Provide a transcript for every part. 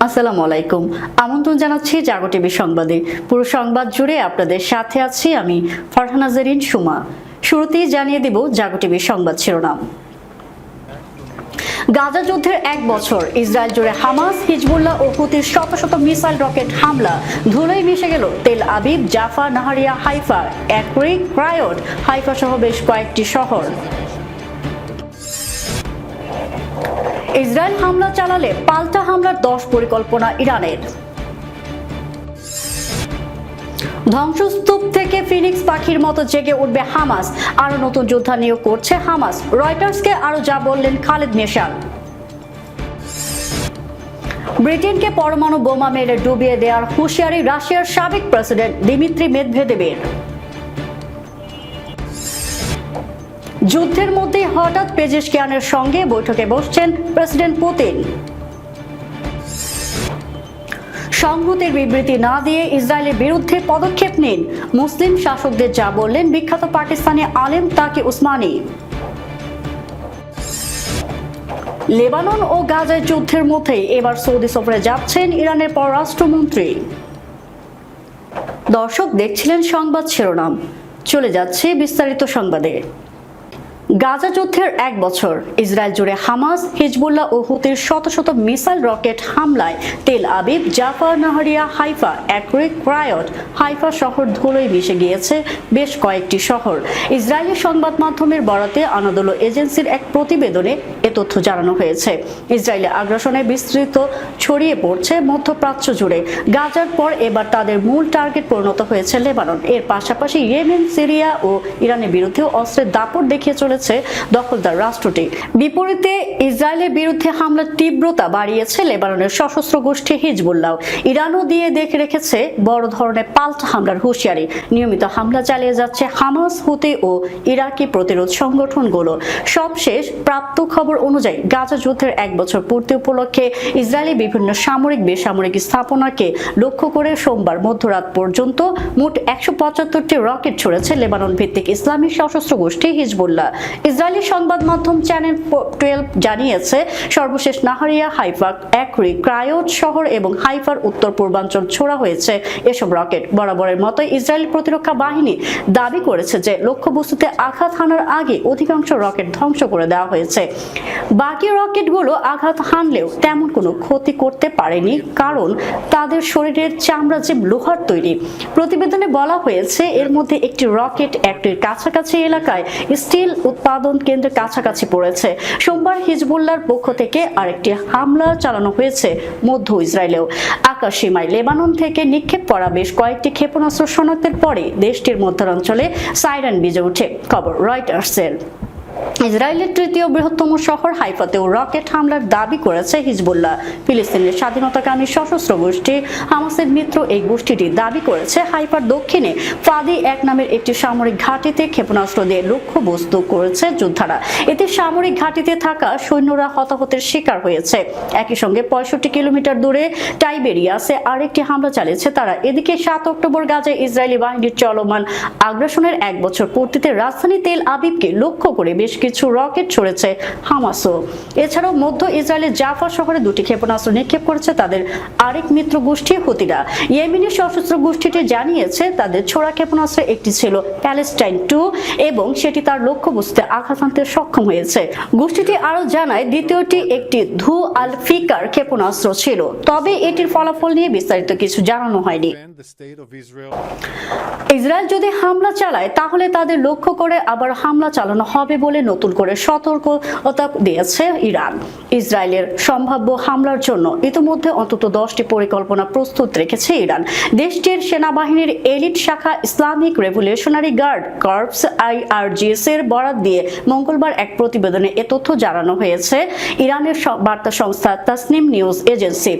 আসসালামু আলাইকুম। আমন্ত্রণ জানাচ্ছি জাগো টিভি সংবাদে। পুরো সংবাদ জুড়ে আপনাদের সাথে আছি আমি ফারহানা জেরিন সুমা। শুরুতেই জানিয়ে দেব জাগো টিভি সংবাদ শিরোনাম। গাজা যুদ্ধের 1 বছর, ইসরায়েল জুড়ে হামাস, হিজবুল্লাহ ও হুতির শত শত মিসাইল রকেট হামলা, ধুলোয় মিশে গেল Tel Aviv, Jaffa, Nahariya, Haifa, একরিক, ক্রায়ট, হাইফা সহ বেশ কয়েকটি শহর। ইসরায়েল হামলা চালালে পাল্টা হামলার 10 পরিকল্পনা ইরানের। ধ্বংসস্তূপ থেকে ফিনিক্স পাখির মতো জেগে উঠবে হামাস, আরো নতুন যোদ্ধা নিয়োগ করছে হামাস। রয়টার্সকে আরো যা বললেন খালেদ নেশান। ব্রিটেনকে পরমাণু বোমা মেরে ডুবিয়ে দেওয়ার হুঁশিয়ারি রাশিয়ার সাবেক প্রেসিডেন্ট দিমিত্রি মেদভেদেবের। যুদ্ধের মধ্যে হঠাৎ পেজেশকিয়ানের সঙ্গে বৈঠকে বসছেন প্রেসিডেন্ট পুতিন। সংহতির বিবৃতি না দিয়ে ইসরায়েলের বিরুদ্ধে পদক্ষেপ নিন, মুসলিম শাসকদের যা বললেন বিখ্যাত পাকিস্তানি আলেম তাকি উসমানী। লেবানন ও গাজার যুদ্ধের মধ্যেই এবার সৌদি সফরে যাচ্ছেন ইরানের পররাষ্ট্রমন্ত্রী। দর্শক, দেখছিলেন সংবাদ শিরোনাম, চলে যাচ্ছে বিস্তারিত সংবাদে। গাজা যুদ্ধের 1 বছর, ইসরায়েল জুড়ে হামাস, হিজবুল্লাহ ও হুতির শত শত মিসাইল রকেট হামলায় Tel Aviv, Jaffa, Nahariya, Haifa, একরিক, ক্রায়ট, হাইফা শহর ধুলোয় মিশে গিয়েছে বেশ কয়েকটি শহর। ইসরায়েলি সংবাদ মাধ্যমের বরাতে আনাদোলো এজেন্সির এক প্রতিবেদনে এ তথ্য জানানো হয়েছে। ইসরায়েলি আগ্রাসনে বিস্তৃত ছড়িয়ে পড়ছে মধ্যপ্রাচ্য জুড়ে। গাজার পর এবার তাদের মূল টার্গেট পরিণত হয়েছে লেবানন। এর পাশাপাশি ইয়েমেন, সিরিয়া ও ইরানের বিরুদ্ধেও অস্ত্রের দাপট দেখিয়ে চলেছে দখলদার রাষ্ট্রটি। বিপরীতে ইসরায়েলের বিরুদ্ধে হামলার তীব্রতা বাড়িয়েছে লেবাননের সশস্ত্র গোষ্ঠী হিজবুল্লাহ। ইরানও দিয়ে দেখে রেখেছে বড় ধরনের পাল্টা হামলার হুঁশিয়ারি। নিয়মিত হামলা চালিয়ে যাচ্ছে হামাস, হুতি ও ইরাকি প্রতিরোধ সংগঠনগুলো। সবশেষ প্রাপ্ত খবর অনুযায়ী গাজা যুদ্ধের 1 বছর পূর্তি উপলক্ষে ইসরায়েলি বিভিন্ন সামরিক বেসামরিক স্থাপনাকে লক্ষ্য করে সোমবার মধ্যরাত পর্যন্ত মোট 175টি রকেট ছুড়েছে লেবানন ভিত্তিক ইসলামী সশস্ত্র গোষ্ঠী হিজবুল্লাহ। ইসরায়েলি সংবাদ মাধ্যম চ্যানেল 12 জানিয়েছে, সর্বশেষ নাহারিয়া, হাইফা, একরিক, ক্রায়ট শহর এবং হাইফার উত্তর পূর্বাঞ্চল ছোড়া হয়েছে এসব রকেট। বরাবরের মতো ইসরায়েলি প্রতিরক্ষা বাহিনী দাবি করেছে যে লক্ষ্যবস্তুতে আঘাত হানার আগে অধিকাংশ রকেট ধ্বংস করে দেওয়া হয়েছে। বাকি রকেটগুলো আঘাত হানলেও তেমন কোনো ক্ষতি করতে পারেনি, কারণ তাদের শরীরের চামড়া যে লোহার তৈরি। প্রতিবেদনে বলা হয়েছে, এর মধ্যে একটি রকেট একটির কাছাকাছি এলাকায় স্টিল উৎপাদন কেন্দ্রের কাছাকাছি পড়েছে। সোমবার হিজবুল্লাহর পক্ষ থেকে আরেকটি হামলা চালানো হয়েছে মধ্য ইসরায়েলেও। আকাশসীমায় লেবানন থেকে নিক্ষেপ করা বেশ কয়েকটি ক্ষেপণাস্ত্র শনাক্তের পরে দেশটির মধ্যাঞ্চলে সাইরেন বেজে ওঠে, খবর রয়টার্সের। ইসরায়েলের তৃতীয় বৃহত্তম শহর হাইফাতেও রকেট হামলার দাবি করেছে হিজবুল্লাহ। ফিলিস্তিনের স্বাধীনতাকামী সশস্ত্র গোষ্ঠী হামাসের মিত্র এই গোষ্ঠীটি দাবি করেছে হাইফার দক্ষিণে ফাদি 1 নামের একটি সামরিক ঘাঁটিতে ক্ষেপণাস্ত্র দিয়ে লক্ষ্যবস্তু করেছে যোদ্ধারা। এতে সামরিক ঘাঁটিতে থাকা সৈন্যরা হতাহতের শিকার হয়েছে। একই সঙ্গে 65 কিলোমিটার দূরে টাইবেরিয়াসে আরেকটি হামলা চালিয়েছে তারা। এদিকে 7 অক্টোবর গাজায় ইসরায়েলি বাহিনীর চলমান আগ্রাসনের 1 বছর পূর্তিতে রাজধানী তেল আবিবকে লক্ষ্য করে বেশ কিছু রকেট ছড়েছে হামাসও। এছাড়াও মধ্য ইসরায়েলের জাফা শহরে 2টি ক্ষেপণাস্ত্র নিক্ষেপ করেছে তাদের আরেক মিত্র গোষ্ঠী হুতিরা। ইয়েমেনি সশস্ত্র গোষ্ঠীটি জানিয়েছে তাদের ছোড়া ক্ষেপণাস্ত্রে একটি ছিল প্যালেস্টাইন 2 এবং সেটি তার লক্ষ্যবস্তুতে আঘাত হানতে সক্ষম হয়েছে। গোষ্ঠীটি আরো জানায় দ্বিতীয়টি একটি ধু আল ফিকার ক্ষেপণাস্ত্র ছিল, তবে এটির ফলাফল নিয়ে বিস্তারিত কিছু জানানো হয়নি। ইসরায়েল যদি হামলা চালায় তাহলে তাদের লক্ষ্য করে আবার হামলা চালানো হবে বলে নতুন করে সতর্কতা দিয়েছে ইরান। ইসরায়েলের সম্ভাব্য হামলার জন্য ইতিমধ্যে অন্তত 10টি পরিকল্পনা প্রস্তুত রেখেছে ইরান। দেশটির সেনাবাহিনীর এলিট শাখা Islamic Revolutionary Guard Corps IRGC এর বরাত দিয়ে মঙ্গলবার এক প্রতিবেদনে এ তথ্য জানানো হয়েছে। ইরানের বার্তা সংস্থা তাসনিম নিউজ এজেন্সি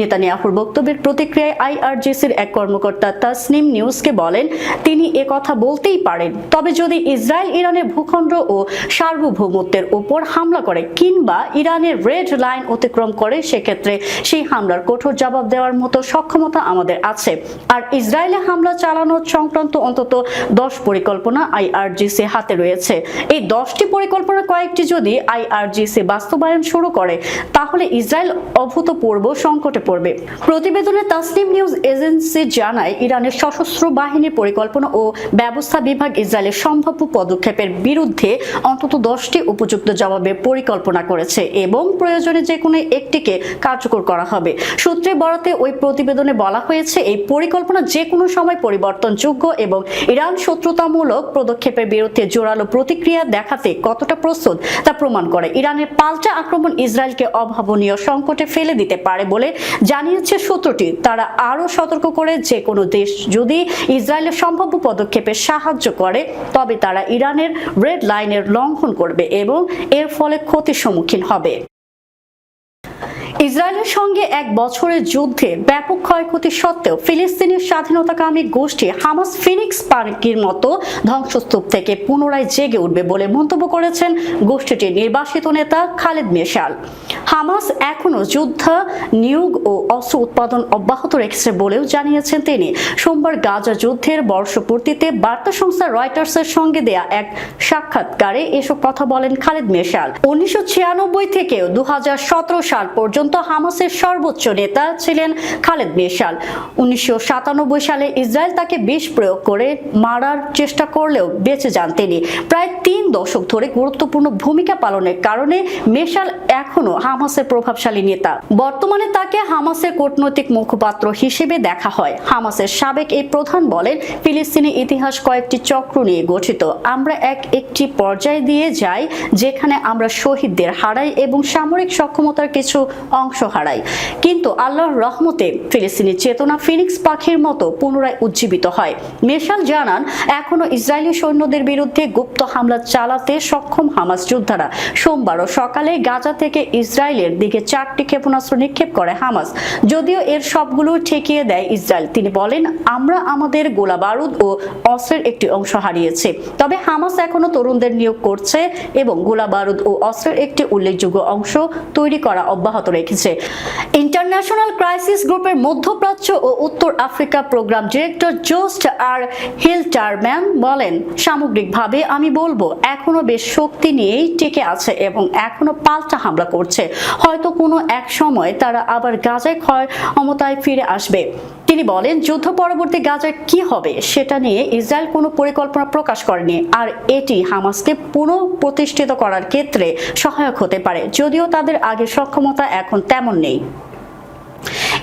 নেতানিয়াহুর বক্তব্যের প্রতিক্রিয়ায় IRGCর এক কর্মকর্তা তাসনিম নিউজকে বলেন, তিনি কথা বলতেই পারেন, তবে যদি ইসরায়েল ইরানের ভূখণ্ড ও সার্বভৌমত্বের উপর হামলা করে কিংবা ইরানের রেড লাইন অতিক্রম করে, সেক্ষেত্রে সেই হামলার কঠোর জবাব দেওয়ার মতো সক্ষমতা আমাদের আছে। আর ইসরায়েলে হামলা চালানোর সংক্রান্ত অন্তত 10 পরিকল্পনা IRGC হাতে রয়েছে। এই 10টি পরিকল্পনার কয়েকটি যদি IRGC বাস্তবায়ন শুরু করে, তাহলে ইসরায়েল অভূতপূর্ব সংকটে পড়বে। প্রতিবেদনে তাসনিম নিউজ এজেন্সি জানায়, ইরানের সশস্ত্র বাহিনীর পরিকল্পনা ও ব্যবস্থা বিভাগ ইসরায়েলের সম্ভাব্য পদক্ষেপের বিরুদ্ধে অন্তত 10টি উপযুক্ত জবাবের পরিকল্পনা করেছে এবং প্রয়োজনে যে কোনো একটিকে কার্যকর করা হবে। সূত্রে বরাতে ওই প্রতিবেদনে বলা হয়েছে, এই পরিকল্পনা যে কোনো সময় পরিবর্তনযোগ্য এবং ইরান শত্রুতামূলক পদক্ষেপের বিরুদ্ধে জোরালো প্রতিক্রিয়া দেখাতে কতটা প্রস্তুত তা প্রমাণ করে। ইরানের পাল্টা আক্রমণ ইসরায়েলকে অভাবনীয় সংকটে ফেলে দিতে পারে বলে জানিয়েছে সূত্রটি। তারা আরও সতর্ক করে, যে কোনো দেশ যদি ইসরায়েলের সম্ভাব্য পদক্ষেপে সাহায্য করে তবে তারা ইরানের রেড লাইনের লঙ্ঘন করবে এবং এর ফলে ক্ষতির সম্মুখীন হবে। ইসরায়েলের সঙ্গে 1 বছরের যুদ্ধে ব্যাপক ক্ষয়ক্ষতি সত্ত্বেও ফিলিস্তিনি স্বাধীনতাকামী গোষ্ঠী হামাস ফিনিক্স পার্কের মতো ধ্বংসস্তূপ থেকে পুনরায় জেগে উঠবে বলে মন্তব্য করেছেন গোষ্ঠীটির নির্বাসিত নেতা খালেদ মেশাল। হামাস এখনো যুদ্ধ নিয়োগ ও অস্ত্র উৎপাদন অব্যাহত রেখেছে বলেও জানিয়েছেন তিনি। সোমবার গাজা যুদ্ধের বর্ষপূর্তিতে বার্তা সংস্থা রয়টার্সের সঙ্গে দেয়া এক সাক্ষাৎকারে এসব কথা বলেন খালেদ মেশাল। 1996 থেকে 2017 সাল পর্যন্ত হামাসের সর্বোচ্চ নেতা ছিলেন খালেদ মেশাল। 1997 সালে ইসরায়েল তাকে বিষ প্রয়োগ করে মারার চেষ্টা করলেও বেঁচে যান তিনি। প্রায় 3 দশক ধরে গুরুত্বপূর্ণ ভূমিকা পালনের কারণে মেশাল এখনো হামাসের প্রভাবশালী নেতা। বর্তমানে তাকে হামাসের কূটনৈতিক মুখপাত্র হিসেবে দেখা হয়। হামাসের সাবেক এই প্রধান বলেন, ফিলিস্তিনি ইতিহাস কয়েকটি চক্র নিয়ে গঠিত। আমরা একটি পর্যায়ে দিয়ে যাই যেখানে আমরা শহীদদের হারাই এবং সামরিক সক্ষমতার কিছু অংশ হারাই, কিন্তু আল্লাহর রহমতে ফিলিস্তিনি চেতনা ফিনিক্স পাখির মতো পুনরায় উজ্জীবিত হয়। মেশাল জানান, এখনো ইসরায়েলি সৈন্যদের বিরুদ্ধে গুপ্ত হামলা চালাতে সক্ষম হামাস যোদ্ধারা সোমবারও সকালে গাজা থেকে ইসরায়েলের দিকে 4টি ক্ষেপণাস্ত্র নিক্ষেপ করে হামাস, যদিও এর সবগুলো ঠেকিয়ে দেয় ইসরায়েল। তিনি বলেন, আমরা আমাদের গোলা বারুদ ও অস্ত্রের একটি অংশ হারিয়েছি, তবে হামাস এখনো তরুণদের নিয়োগ করছে এবং গোলা বারুদ ও অস্ত্রের একটি উল্লেখযোগ্য অংশ তৈরি করা অব্যাহত রেখেছে। ইন্টারন্যাশনাল ক্রাইসিস গ্রুপের মধ্যপ্রাচ্য ও উত্তর আফ্রিকা প্রোগ্রাম ডিরেক্টর জোস্ট আর হিলটারম্যান বলেন, সামগ্রিকভাবে আমি বলবো এখনো বেশ শক্তি নিয়েই টিকে আছে এবং এখনো পাল্টা হামলা করছে। হয়তো কোনো এক সময় তারা আবার গাজায় ক্ষমতায় ফিরে আসবে। তিনি বলেন, যুদ্ধ পরবর্তী গাজার কি হবে সেটা নিয়ে ইসরায়েল কোনো পরিকল্পনা প্রকাশ করেনি, আর এটি হামাসকে পুনঃপ্রতিষ্ঠিত করার ক্ষেত্রে সহায়ক হতে পারে, যদিও তাদের আগের সক্ষমতা এখন তেমন নেই।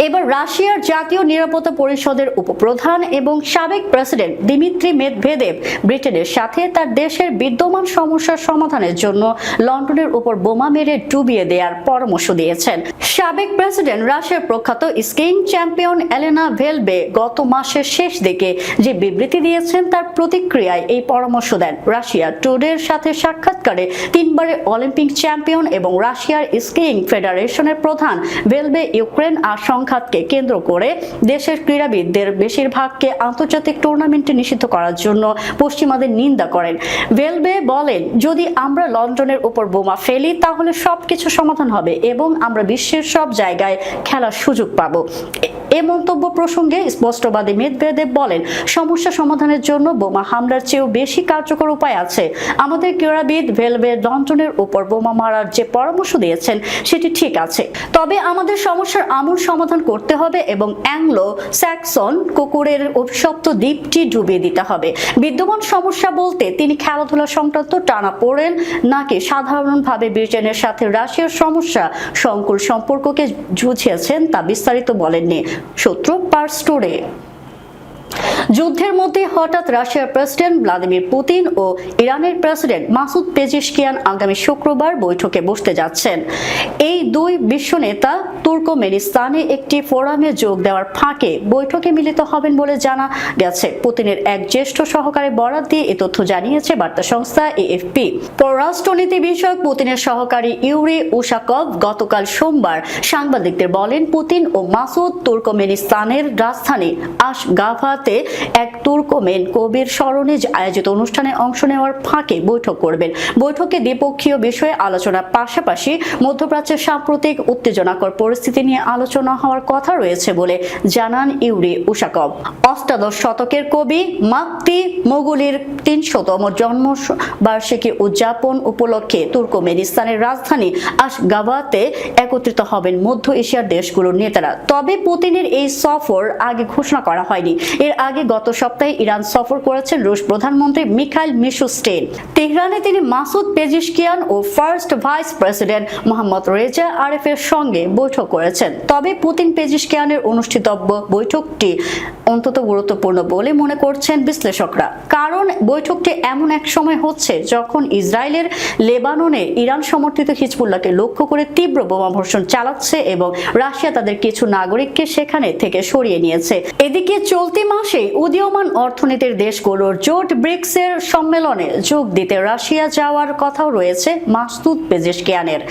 এবার রাশিয়ার জাতীয় নিরাপত্তা পরিষদের উপপ্রধান এবং সাবেক প্রেসিডেন্ট দিমিত্রি মেদভেদেভ ব্রিটেনের সাথে তার দেশের বিদ্যমান সমস্যার সমাধানের জন্য লন্ডনের উপর বোমা মেরে ডুবিয়ে দেওয়ার পরামর্শ দিয়েছেন। সাবেক প্রেসিডেন্ট রাশিয়ার প্রখ্যাত স্কিইং চ্যাম্পিয়ন এলেনা ভেলবে গত মাসের শেষ দিকে যে বিবৃতি দিয়েছেন তার প্রতিক্রিয়ায় এই পরামর্শ দেন। রাশিয়া টুডের সাথে সাক্ষাৎকারে 3বারের অলিম্পিক চ্যাম্পিয়ন এবং রাশিয়ার স্কিইং ফেডারেশনের প্রধান ভেলবে ইউক্রেন আর সংঘাতকে কেন্দ্র করে দেশের ক্রীড়াবিদদের বেশিরভাগকে আন্তর্জাতিক টুর্নামেন্টে নিষিদ্ধ করার জন্য পশ্চিমাদের নিন্দা করেন। ভেলবে বলেন, যদি আমরা লন্ডনের উপর বোমা ফেলি তাহলে সবকিছু সমাধান হবে এবং আমরা বিশ্বের সব জায়গায় খেলার সুযোগ পাবো। এ মন্তব্য প্রসঙ্গে স্পষ্টবাদী মেদভেদেভ বলেন, সমস্যা সমাধানের জন্য বোমা হামলার চেয়েও বেশি কার্যকর উপায় আছে। আমাদের ক্রীড়াবিদ ভেলবে লন্ডনের উপর বোমা মারার যে পরামর্শ দিয়েছেন সেটি ঠিক আছে, তবে আমাদের সমস্যার আমূল সমাধান করতে হবে এবং অ্যাংলো স্যাক্সন কুকুরের অভিশপ্ত দ্বীপটি ডুবিয়ে দিতে হবে। বিদ্যমান সমস্যা বলতে তিনি খেলাধুলা সংক্রান্ত টানাপোড়েন নাকি সাধারণভাবে ব্রিটেনের সাথে রাশিয়ার সমস্যা সংকুল সম্পর্ককে বুঝিয়েছেন তা বিস্তারিত বলেননি। সূত্র পার্স টুডে। যুদ্ধের মধ্যে হঠাৎ রাশিয়ার প্রেসিডেন্ট ভ্লাদিমির পুতিন ও ইরানের প্রেসিডেন্ট মাসুদ পেজেশকিয়ান আগামী শুক্রবার বৈঠকে বসতে যাচ্ছেন। এই দুই বিশ্ব নেতা তুর্কমেনিস্তানে একটি ফোরামে যোগ দেওয়ার ফাঁকে বৈঠকে মিলিত হবেন বলে জানা গেছে। পুতিনের এক জ্যেষ্ঠ সহকারী বরাত দিয়ে এ তথ্য জানিয়েছে বার্তা সংস্থা এএফপি। পররাষ্ট্রনীতি বিষয়ক পুতিনের সহকারী ইউরি উশাকভ গতকাল সোমবার সাংবাদিকদের বলেন, পুতিন ও মাসুদ তুর্কমেনিস্তানের রাজধানী আশগাবাতে এক তুর্কমেন কবির স্মরণে আয়োজিত অনুষ্ঠানে অংশ নেওয়ার ফাঁকে বৈঠক করবেন। বৈঠকে দ্বিপক্ষীয় বিষয়ে আলোচনার পাশাপাশি মধ্যপ্রাচ্যের সাম্প্রতিক উত্তেজনাকর পরিস্থিতি নিয়ে আলোচনা হওয়ার কথা রয়েছে বলে জানান ইউরি উশাকভ। অষ্টাদশ শতকের কবি মাকতি মোগুলির ৩০০তম জন্মবার্ষিকী উদযাপন উপলক্ষে তুর্কমেনিস্তানের রাজধানী আশগাবাতে একত্রিত হবেন মধ্য এশিয়ার দেশগুলোর নেতারা। তবে পুতিনের এই সফর আগে ঘোষণা করা হয়নি। এর আগে গত সপ্তাহে ইরান সফর করেছেন রুশ প্রধানমন্ত্রী মিখাইল মিশুস্টিন। তেহরানে তিনি মাসুদ পেজিশকিয়ান ও first vice president Mohammad Reza আরেফের সঙ্গে বৈঠক করেছেন। তবে পুতিন পেজিশকিয়ানের অনুষ্ঠিতব্য বৈঠকটি অন্তত গুরুত্বপূর্ণ বলে মনে করছেন বিশ্লেষকরা, কারণ বৈঠকটি এমন এক সময় হচ্ছে যখন ইসরায়েলের লেবাননে ইরান সমর্থিত হিজবুল্লাহকে লক্ষ্য করে তীব্র বোমাবর্ষণ চালাচ্ছে এবং রাশিয়া তাদের কিছু নাগরিককে সেখানে থেকে সরিয়ে নিয়েছে। এদিকে চলতি মাসে উদীয়মান অর্থনীতির দেশগুলোর জোট ব্রিক্সের সম্মেলনে যোগ দিতে রাশিয়া যাওয়ার কথাও রয়েছে মাসুদ পেজেশকিয়ানের।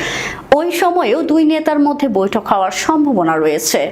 ওই সময়েও দুই নেতার মধ্যে বৈঠক হওয়ার সম্ভাবনা রয়েছে।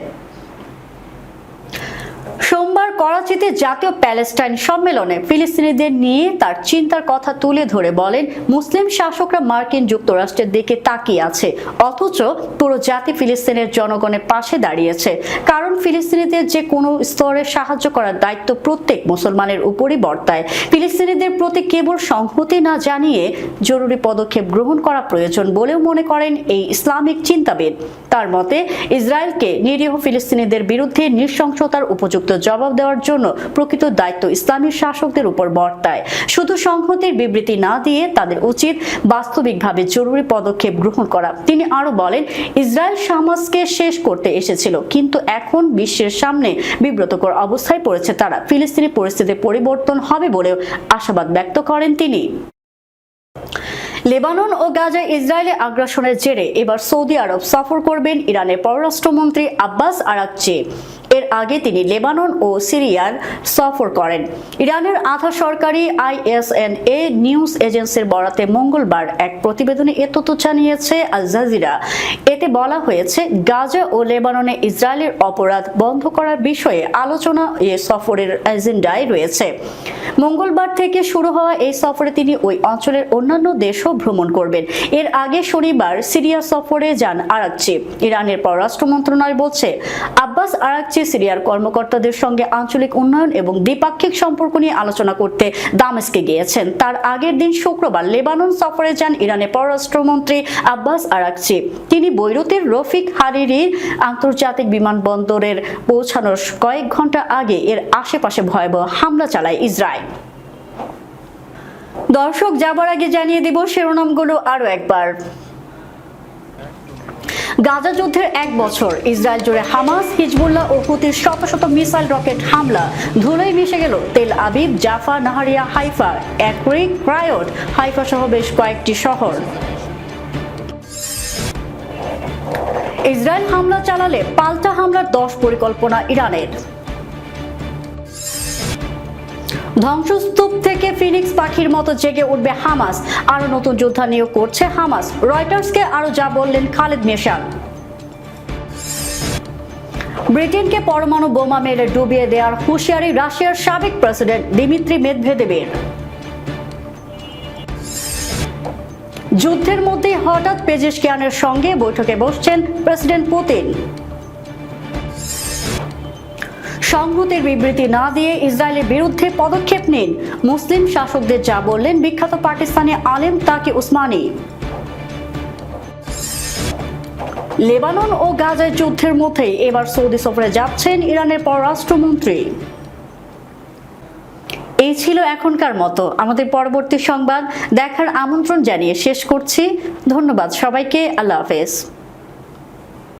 সোমবার করাচিতে জাতীয় প্যালেস্টাইন সম্মেলনে ফিলিস্তিনিদের নিয়ে তার চিন্তার কথা তুলে ধরে বলেন, মুসলিম শাসকরা মার্কিন যুক্তরাষ্ট্রের দিকে তাকিয়ে আছে, অথচ পুরো জাতি ফিলিস্তিনের জনগণের পাশে দাঁড়িয়েছে। কারণ ফিলিস্তিনিদের যে কোনো স্তরে সাহায্য করার দায়িত্ব প্রত্যেক মুসলমানের উপরই বর্তায়। ফিলিস্তিনিদের প্রতি কেবল সংহতি না জানিয়ে জরুরি পদক্ষেপ গ্রহণ করা প্রয়োজন বলেও মনে করেন এই ইসলামিক চিন্তাবিদ। তার মতে, ইসরায়েলকে নিরীহ ফিলিস্তিনিদের বিরুদ্ধে নৃশংসতার উপযুক্ত জবাব দেওয়ার জন্য প্রকৃত দায়িত্ব ইসলামী শাসকদের উপর বর্তায়। শুধু সংহতির বিবৃতি না দিয়ে তাদের উচিত বাস্তবিকভাবে জরুরি পদক্ষেপ গ্রহণ করা। তিনি আরো বলেন, ইসরায়েল হামাসকে শেষ করতে এসেছিল, কিন্তু এখন বিশ্বের সামনে বিব্রতকর অবস্থায় পড়েছে তারা। ফিলিস্তিনি পরিস্থিতির পরিবর্তন হবে বলেও আশাবাদ ব্যক্ত করেন তিনি। লেবানন ও গাজায় ইসরায়েলি আগ্রাসনের জেরে এবার সৌদি আরব সফর করবেন ইরানের পররাষ্ট্রমন্ত্রী আব্বাস আরাকচি। এর আগে তিনি লেবানন ও সিরিয়ার সফর করেন। ইরানের আধা সরকারি ISNA নিউজ এজেন্সির বরাতে মঙ্গলবার এক প্রতিবেদনে এ তথ্য জানিয়েছে আল জাজিরা। এতে বলা হয়েছে, গাজা ও লেবাননে ইসরায়েলের অপরাধ বন্ধ করার বিষয়ে আলোচনা এ সফরের এজেন্ডায় রয়েছে। মঙ্গলবার থেকে শুরু হওয়া এই সফরে তিনি ওই অঞ্চলের অন্যান্য দেশও ভ্রমণ করবেন। এর আগে শনিবার সিরিয়া সফরে যান আরাকচি। ইরানের পররাষ্ট্র মন্ত্রণালয় বলছে, আব্বাস আরাকচি সিরিয়ার কর্মকর্তাদের সঙ্গে আঞ্চলিক উন্নয়ন এবং দ্বিপাক্ষিক সম্পর্ক নিয়ে আলোচনা করতে দামেস্কে গিয়েছেন। তার আগের দিন শুক্রবার লেবানন সফরে যান ইরানের পররাষ্ট্রমন্ত্রী আব্বাস আরাকচি। তিনি বৈরুতের রফিক হারিরির আন্তর্জাতিক বিমানবন্দরের পৌঁছানোর কয়েক ঘন্টা আগে এর আশেপাশে ভয়াবহ হামলা চালায় ইসরায়েল। দর্শক, যাবার আগে জানিয়ে দিব শিরোনামগুলো আরো একবার। গাজা যুদ্ধের 1 বছর, ইসরায়েল জুড়ে হামাস, হিজবুল্লাহ ও হুতির শত শত মিসাইল রকেট হামলা। ধুলোয় মিশে গেল Tel Aviv, Jaffa, Nahariya, Haifa, একরিক, ক্রায়ট, হাইফা সহ বেশ কয়েকটি শহর। ইসরায়েল হামলা চালালে পাল্টা হামলার 10 পরিকল্পনা ইরানের। ধ্বংসস্তূপ থেকে ফিনিক্স পাখির মতো জেগে উঠবে হামাস, আরো নতুন যোদ্ধা নিয়োগ করছে হামাস। রয়টার্সকে আরো যা বললেন খালেদ মেশাল। ব্রিটেনকে পরমাণু বোমা মেরে ডুবিয়ে দেওয়ার হুঁশিয়ারি রাশিয়ার সাবেক প্রেসিডেন্ট দিমিত্রি মেদভেদেবের। যুদ্ধের মধ্যে হঠাৎ পেজেশকিয়ানের সঙ্গে বৈঠকে বসছেন প্রেসিডেন্ট পুতিন। সংহতির বিবৃতি না দিয়ে ইসরায়েলের বিরুদ্ধে পদক্ষেপ নিন, মুসলিম শাসকদের যা বললেন বিখ্যাত পাকিস্তানি আলেম তাকি উসমানী। লেবানন ও গাজার যুদ্ধের মধ্যেই এবার সৌদি সফরে যাচ্ছেন ইরানের পররাষ্ট্রমন্ত্রী। এই ছিল এখনকার মতো। আমাদের পরবর্তী সংবাদ দেখার আমন্ত্রণ জানিয়ে শেষ করছি। ধন্যবাদ সবাইকে। আল্লাহ হাফেজ।